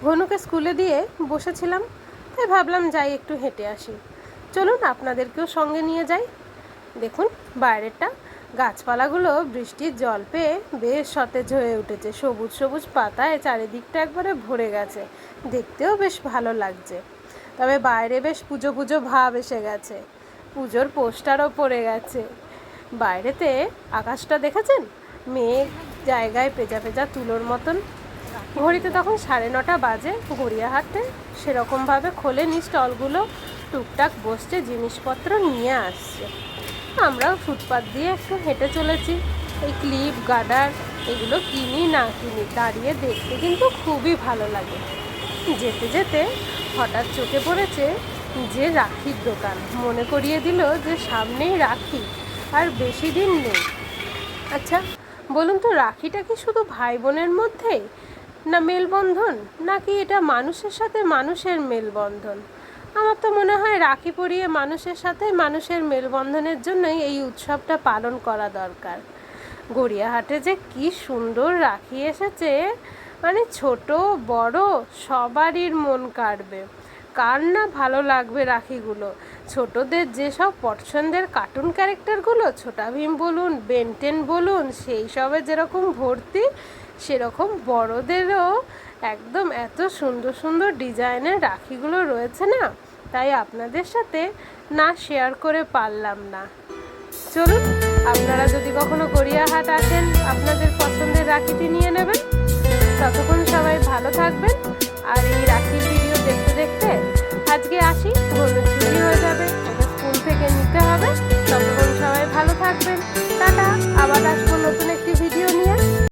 ঘনুকে স্কুলে দিয়ে বসেছিলাম, তাই ভাবলাম যাই একটু হেঁটে আসি। চলুন আপনাদেরকেও সঙ্গে নিয়ে যাই। দেখুন বাইরেটা গাছপালাগুলো বৃষ্টির জল পেয়ে বেশ সতেজ হয়ে উঠেছে, সবুজ সবুজ পাতায় চারিদিকটা একবারে ভরে গেছে, দেখতেও বেশ ভালো লাগছে। তবে বাইরে বেশ পুজো পুজো ভাব এসে গেছে, পুজোর পোস্টারও পড়ে গেছে। বাইরেতে আকাশটা দেখেছেন, মেঘ জায়গায় পেঁজা পেঁজা তুলোর মতন। ঘড়িতে তখন 9:30 বাজে। গড়িয়াহাটে সেরকমভাবে খোলেনি স্টলগুলো, টুকটাক বসছে, জিনিসপত্র নিয়ে আসছে। আমরাও ফুটপাত দিয়ে একটু হেঁটে চলেছি। এই ক্লিপ গার্ডার এগুলো কিনি না কিনি, দাঁড়িয়ে দেখতে কিন্তু খুবই ভালো লাগে। যেতে যেতে হঠাৎ চোখে পড়েছে যে রাখির দোকান, মনে করিয়ে দিল যে সামনেই রাখি, আর বেশি দিন নেই। আচ্ছা বলুন তো, রাখিটা কি শুধু ভাই বোনের মধ্যেই না মেলবন্ধন, নাকি এটা মানুষের সাথে মানুষের মেলবন্ধন? আমার তো মনে হয় রাখি পরিয়ে মানুষের সাথে মানুষের মেলবন্ধনের জন্যই এই উৎসবটা পালন করা দরকার। গড়িয়াহাটে যে কি সুন্দর রাখি এসেছে, মানে ছোট বড় সবারই মন কাড়বে। কার না ভালো লাগবে রাখিগুলো? ছোটদের যেসব পছন্দের কার্টুন ক্যারেক্টারগুলো, ছোটা ভীম বলুন, বেন টেন বলুন, সেই সবে যেরকম ভর্তি, সেরকম বড়দেরও একদম এত সুন্দর সুন্দর ডিজাইনের রাখিগুলো রয়েছে না, তাই আপনাদের সাথে না শেয়ার করে পারলাম না। চলুন আপনারা যদি কখনো গড়িয়াহাট আসেন, আপনাদের পছন্দের রাখিটি নিয়ে নেবেন। ততক্ষণ সবাই ভালো থাকবেন। আর এই রাখির ভিডিও দেখতে দেখতে আজকে আসি, ঘরের ছুটি হয়ে যাবে, স্কুল থেকে নিতে হবে। ততক্ষণ সবাই ভালো থাকবেন, টাটা, আবার আসবেন।